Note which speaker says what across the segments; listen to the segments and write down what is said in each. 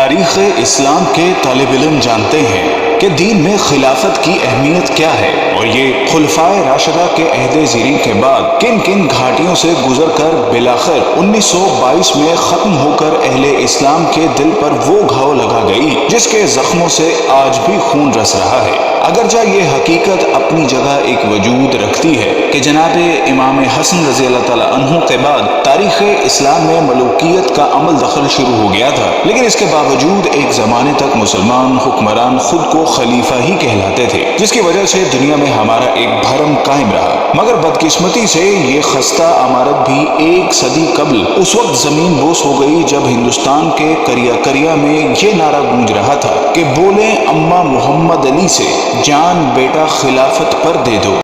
Speaker 1: تاریخ اسلام کے طالب علم جانتے ہیں کہ دین میں خلافت کی اہمیت کیا ہے اور یہ خلفائے راشدہ کے عہد زیریں کے بعد کن کن گھاٹیوں سے گزر کر بالآخر 1922 میں ختم ہو کر اہل اسلام کے دل پر وہ گھاؤ لگا گئی جس کے زخموں سے آج بھی خون رس رہا ہے۔ اگرچہ یہ حقیقت اپنی جگہ ایک وجود رکھتی ہے کہ جناب امام حسن رضی اللہ تعالیٰ عنہ کے بعد تاریخ اسلام میں ملوکیت کا عمل دخل شروع ہو گیا تھا، لیکن اس کے باوجود ایک زمانے تک مسلمان حکمران خود کو خلیفہ ہی کہلاتے تھے، جس کی وجہ سے دنیا میں ہمارا ایک بھرم قائم رہا۔ مگر بدقسمتی سے یہ خستہ عمارت بھی ایک صدی قبل اس وقت زمین بوس ہو گئی جب ہندوستان کے کریا کریا میں یہ نعرہ گونج رہا تھا کہ بولیں اماں محمد علی سے، جان بیٹا خلافت پر دے دو۔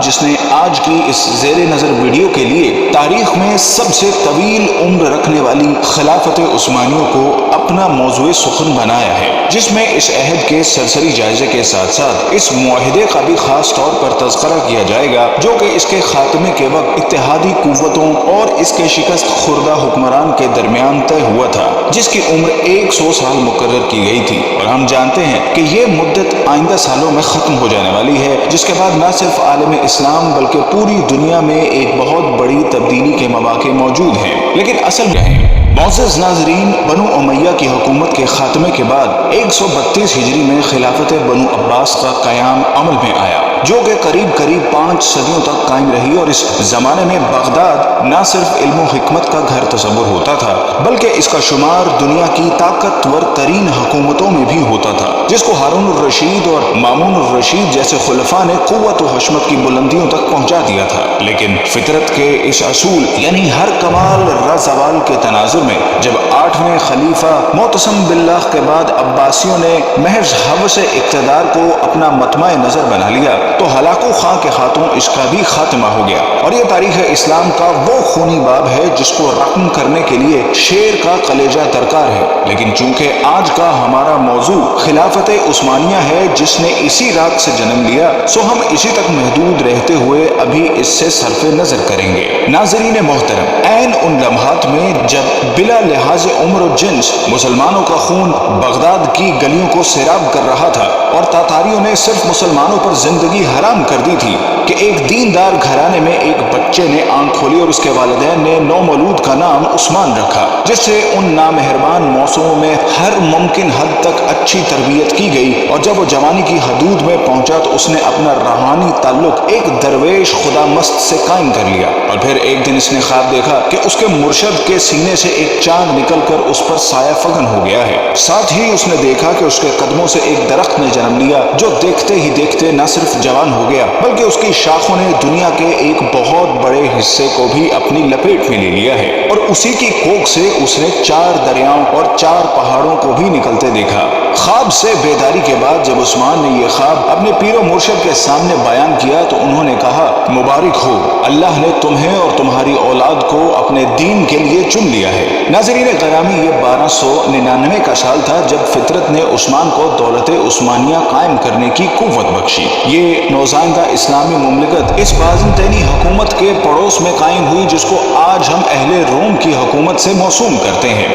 Speaker 1: جس نے آج کی اس زیر نظر ویڈیو کے لیے تاریخ میں سب سے طویل عمر رکھنے والی خلافت عثمانیوں کو اپنا موضوع سخن بنایا ہے، جس میں اس عہد کے سرسری جائزے کے ساتھ ساتھ اس معاہدے کا بھی خاص طور پر تذکرہ کیا جائے گا جو کہ اس کے خاتمے کے وقت اتحادی قوتوں اور اس کے شکست خوردہ حکمران کے درمیان طے ہوا تھا، جس کی عمر 100 سال مقرر کی گئی تھی، اور ہم جانتے ہیں کہ یہ مدت آئندہ سالوں میں ختم ہو جانے والی ہے، جس کے بعد نہ صرف عالم اسلام بلکہ پوری دنیا میں ایک بہت بڑی تبدیلی کے مواقع موجود ہیں۔ لیکن اصل کیا ہے؟ معزز ناظرین، بنو امیہ کی حکومت کے خاتمے کے بعد 132 ہجری میں خلافت بنو عباس کا قیام عمل میں آیا، جو کہ قریب 5 صدیوں تک قائم رہی، اور اس زمانے میں بغداد نہ صرف علم و حکمت کا گھر تصور ہوتا تھا بلکہ اس کا شمار دنیا کی طاقتور ترین حکومتوں میں بھی ہوتا تھا، جس کو ہارون الرشید اور مامون الرشید جیسے خلفاء نے قوت و حشمت کی بلندیوں تک پہنچا دیا تھا۔ لیکن فطرت کے اس اصول یعنی ہر کمال رہ زوال کے تناظر میں جب 8ویں خلیفہ معتصم باللہ کے بعد عباسیوں نے محض ہوس اقتدار کو اپنا مطمع نظر بنا لیا تو ہلاک و خاں کے ہاتھوں اس کا بھی خاتمہ ہو گیا، اور یہ تاریخ اسلام کا وہ خونی باب ہے جس کو رقم کرنے کے لیے شیر کا کلیجہ درکار ہے۔ لیکن چونکہ آج کا ہمارا موضوع خلافت عثمانیہ ہے جس نے اسی رات سے جنم لیا، سو ہم اسی تک محدود رہتے ہوئے ابھی اس سے صرف نظر کریں گے۔ ناظرین محترم، عین ان لمحات میں جب بلا لحاظ عمر و جنس مسلمانوں کا خون بغداد کی گلیوں کو سیراب کر رہا تھا اور تاتاریوں نے صرف مسلمانوں پر زندگی حرام کر دی تھی کہ ایک دیندار گھرانے میں ایک بچے نے آنکھ کھولی اور اس کے والدین نے نومولود کا نام عثمان رکھا، جس سے ان نامہربان موسموں میں ہر ممکن حد تک اچھی تربیت کی گئی، اور جب وہ جوانی کی حدود میں پہنچا تو اس نے اپنا روحانی تعلق ایک درویش خدا مست سے قائم کر لیا، اور پھر ایک دن اس نے خواب دیکھا کہ اس کے مرشد کے سینے سے ایک چاند نکل کر اس پر سایہ فگن ہو گیا ہے۔ ساتھ ہی اس نے دیکھا کہ اس کے قدموں سے ایک درخت نے جنم لیا جو دیکھتے ہی دیکھتے نہ صرف جوان ہو گیا بلکہ اس کی شاخوں نے دنیا کے ایک بہت بڑے حصے کو بھی اپنی لپیٹ میں لے لیا ہے، اور اسی کی کوکھ سے اس نے 4 دریاؤں اور 4 پہاڑوں کو بھی نکلتے دیکھا۔ خواب سے بیداری کے بعد جب عثمان نے یہ خواب اپنے پیر و مرشد کے سامنے بیان کیا تو انہوں نے کہا، مبارک ہو، اللہ نے تمہیں اور تمہاری اولاد کو اپنے دین کے لیے چن لیا ہے۔ ناظرین گرامی، یہ 1299 کا سال تھا جب فطرت نے عثمان کو دولت عثمانیہ قائم کرنے کی قوت بخشی۔ یہ نوزائیدہ اسلامی مملکت اس بازنطینی حکومت کے پڑوس میں قائم ہوئی جس کو آج ہم اہل روم کی حکومت سے موسوم کرتے ہیں۔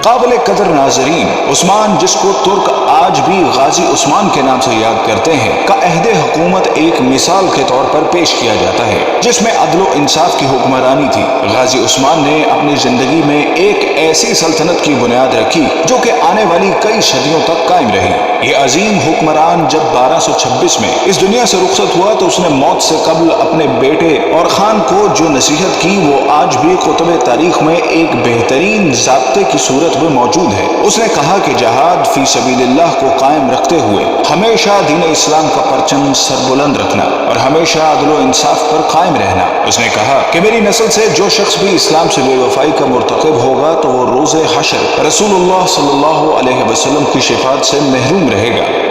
Speaker 1: قابل قدر ناظرین، عثمان جس کو ترک آج بھی غازی عثمان کے نام سے یاد کرتے ہیں کا عہد حکومت ایک مثال کے طور پر پیش کیا جاتا ہے جس میں عدل و انصاف کی حکمرانی تھی۔ غازی عثمان نے اپنی زندگی میں ایک ایسی سلطنت کی بنیاد رکھی جو کہ آنے والی کئی صدیوں تک قائم رہی۔ یہ عظیم حکمران جب 1226 میں اس دنیا سے رخصت ہوا تو اس نے موت سے قبل اپنے بیٹے اور خان کو جو نصیحت کی وہ آج بھی کتب تاریخ میں ایک بہترین ضابطے کی صورت میں موجود ہے۔ اس نے کہا کہ جہاد فی سبیل اللہ کو قائم رکھتے ہوئے ہمیشہ دین اسلام کا پرچم سربلند رکھنا اور ہمیشہ عدل و انصاف پر قائم رہنا۔ اس نے کہا کہ میری نسل سے جو شخص بھی اسلام سے بے وفائی کا مرتکب ہوگا تو وہ روز حشر رسول اللہ صلی اللہ علیہ وسلم کی شفاعت سے محروم رہے گا۔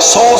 Speaker 1: 100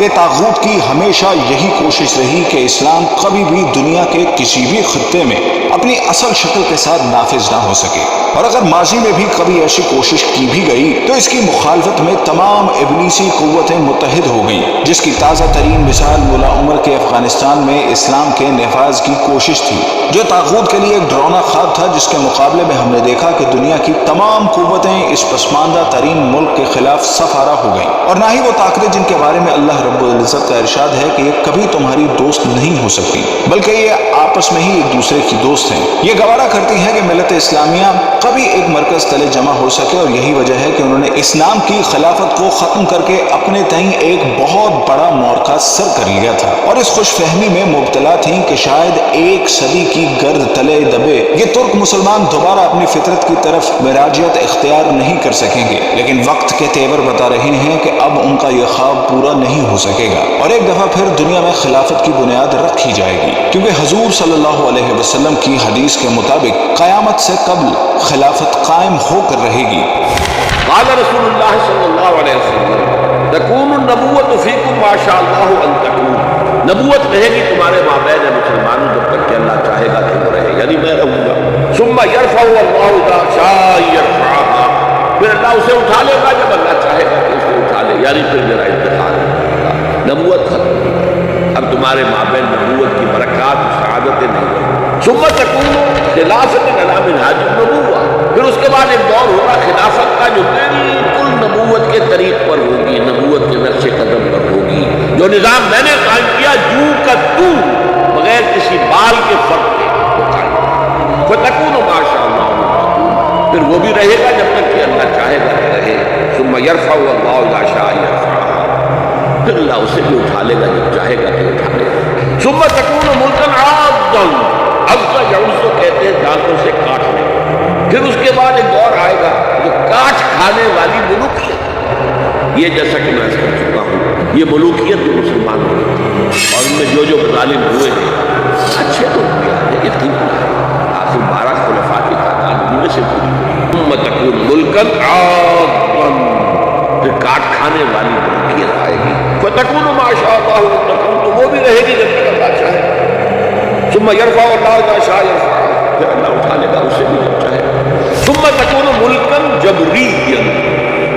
Speaker 1: کہ طاغوت کی ہمیشہ یہی کوشش رہی کہ اسلام کبھی بھی دنیا کے کسی بھی خطے میں اپنی اصل شکل کے ساتھ نافذ نہ ہو سکے، اور اگر ماضی میں بھی کبھی ایسی کوشش کی بھی گئی تو اس کی مخالفت میں تمام ابلیسی قوتیں متحد ہو گئیں، جس کی تازہ ترین مثال ملا عمر کے افغانستان میں اسلام کے نفاذ کی کوشش تھی، جو طاغوت کے لیے ایک ڈراؤنا خواب تھا، جس کے مقابلے میں ہم نے دیکھا کہ دنیا کی تمام قوتیں اس پسماندہ ترین ملک کے خلاف صف آرا ہو گئیں، اور نہ ہی وہ طاقتیں جن کے بارے میں اللہ رب العزت کا ارشاد ہے کہ یہ کبھی تمہاری دوست نہیں ہو سکتی، بلکہ یہ آپس میں ہی ایک دوسرے کی دوست ہیں۔ یہ گوارا کرتی ہے کہ ملت اسلامیہ کبھی ایک مرکز تلے جمع ہو سکے، اور یہی وجہ ہے کہ انہوں نے اسلام کی خلافت کو ختم کر کے اپنے تئیں ایک بہت بڑا مورچہ سر کر لیا تھا، اور اس خوش فہمی میں مبتلا تھیں کہ شاید ایک صدی کی گرد تلے دبے یہ ترک مسلمان دوبارہ اپنی فطرت کی طرف مراجعت اختیار نہیں کر سکیں گے، لیکن وقت کے تیور بتا رہے ہیں کہ اب ان کا یہ خواب پورا نہیں ہو سکے گا، اور ایک دفعہ پھر دنیا میں خلافت کی بنیاد رکھی جائے گی، کیونکہ حضور صلی اللہ علیہ وسلم کی حدیث کے مطابق قیامت سے قبل خلافت قائم ہو کر رہے گی۔
Speaker 2: قال رسول اللہ صلی اللہ علیہ وسلم تکون النبوۃ فیکم ما شاء اللہ ان تکون، نبوت رہے گی تمہارے مابین مسلمانوں جب تک کہ اللہ چاہے گا کہ وہ رہے، یعنی میں رہوں گا۔ ثم یرفع اللہ اذا شاء یرفعها، پھر اللہ اسے اٹھا لے گا جب اللہ چاہے گا کہ اسے اٹھا لے، یعنی پھر میرا انتقال ہوگا، نبوت ختم، اب تمہارے مابین نبوت کی برکات و سعادتیں نہیں رہیں۔ ثم تکون خلافت علی منہاج النبوۃ، پھر اس کے بعد ایک دور ہوگا خلافت کا جو بالکل نبوت کے طریق پر ہوگی، نبوت کے نقش قدم پر ہوگی، جو نظام میں نے قائم کیا جو کا تو بغیر کسی بال کے فرق کے وہ قائم کیا۔ فتکون ما شاء اللہ، پھر وہ بھی رہے گا جب تک کہ اللہ چاہے گا کہ رہے۔ ثم یرفع اللہ اذا شاء یرفعها، پھر اللہ اسے بھی اٹھا لے گا جب چاہے گا کہ اٹھا لے گا۔ ثم تکون ملکا عاضا، اب کا یعوز کو کہتے ہیں دانتوں سے کاٹنے، پھر اس کے بعد ایک دور آئے گا جو کاٹ کھانے والی ملوکیت، یہ جیسا کہ میں کر چکا ہوں، یہ ملوکیت جو مسلمان ہوئی اور ان میں جو ظالم ہوئے ہیں اچھے تو ہوئے، یہ ٹھیک ہے، آخر 12 خلفاء کی تعداد ان میں سے پوری۔ ثم تکون ملکا عاضا، پھر کاٹ کھانے والی ملوکیت آئے گی۔ فتکون ما شاء اللہ تکون، تو وہ بھی رہے گی جب تک اللہ چاہے۔ ثم یرفع اللہ اذا شاء یرفعها، پھر اللہ اٹھا لے گا اسے بھی جب چاہے۔ ثم تکون ملکا جبریا،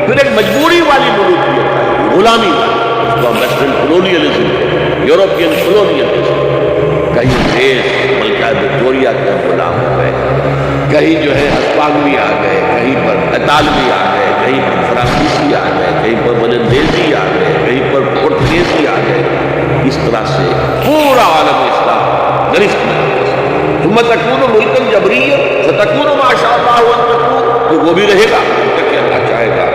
Speaker 2: پھر ایک مجبوری والی ملوکیت آئے گی، غلامی والی، اس کو ہم ویسٹرن کولونیلزم کہتے ہیں، یورپین کولونیلزم، کہیں انگریز ملکہ وکٹوریہ کے غلام ہو گئے، کہیں جو ہے ہسپانوی آ گئے، کہیں پر اطالوی آ گئے، کہیں پر فرانسیسی آ گئے، کہیں پر ولندیزی آ گئے، کہیں پر پرتگیزی آ گئے، اس طرح سے پورا عالم اسلام گرفت میں۔ ثم تکون ملکا جبریا فتکون ما شاء اللہ ان تکون، تو وہ بھی رہے گا جب تک کہ اللہ چاہے گا۔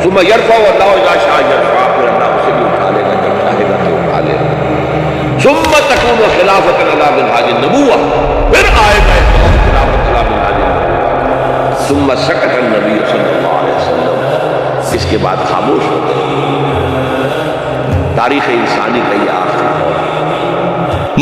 Speaker 2: ثم یرفع اللہ اذا شاء یرفع، پھر اللہ اسے بھی اٹھا لے گا جب چاہے گا کہ اٹھا لے گا۔ ثم تکون خلافت علی منہاج النبوۃ، پھر آئے گا خلافت علی منہاج النبوۃ۔ ثم سکت النبی صلی اللہ علیہ وسلم، اس کے بعد خاموش ہو گئے۔ تاریخ انسانی کا یہ آخری دور ہے۔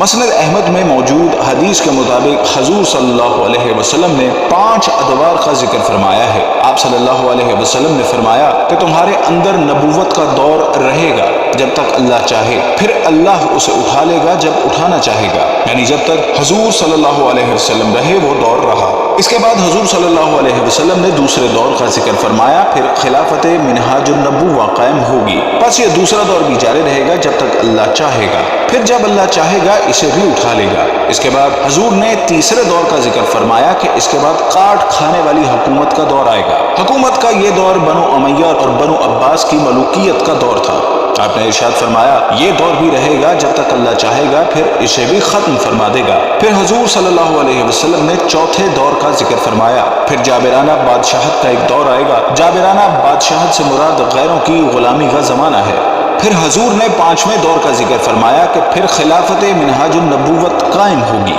Speaker 1: مسند احمد میں موجود حدیث کے مطابق حضور صلی اللہ علیہ وسلم نے 5 ادوار کا ذکر فرمایا ہے۔ آپ صلی اللہ علیہ وسلم نے فرمایا کہ تمہارے اندر نبوت کا دور رہے گا جب تک اللہ چاہے، پھر اللہ اسے اٹھا لے گا جب اٹھانا چاہے گا، یعنی جب تک حضور صلی اللہ علیہ وسلم رہے وہ دور رہا۔ اس کے بعد حضور صلی اللہ علیہ وسلم نے دوسرے دور کا ذکر فرمایا، پھر خلافت منہاج النبوہ قائم ہوگی، پس یہ دوسرا دور بھی جاری رہے گا جب تک اللہ چاہے گا، پھر جب اللہ چاہے گا اسے بھی اٹھا لے گا۔ اس کے بعد حضور نے تیسرے دور کا ذکر فرمایا کہ اس کے بعد کاٹ کھانے والی حکومت کا دور آئے گا۔ حکومت کا یہ دور بنو امیہ اور بنو عباس کی ملوکیت کا دور تھا۔ آپ نے ارشاد فرمایا یہ دور بھی رہے گا جب تک اللہ چاہے گا، پھر اسے بھی ختم فرما دے گا۔ پھر حضور صلی اللہ علیہ وسلم نے چوتھے دور کا ذکر فرمایا، پھر جابرانہ بادشاہت کا ایک دور آئے گا۔ جابرانہ بادشاہت سے مراد غیروں کی غلامی کا زمانہ ہے۔ پھر حضور نے 5ویں دور کا ذکر فرمایا کہ پھر خلافت منہاج النبوت قائم ہوگی۔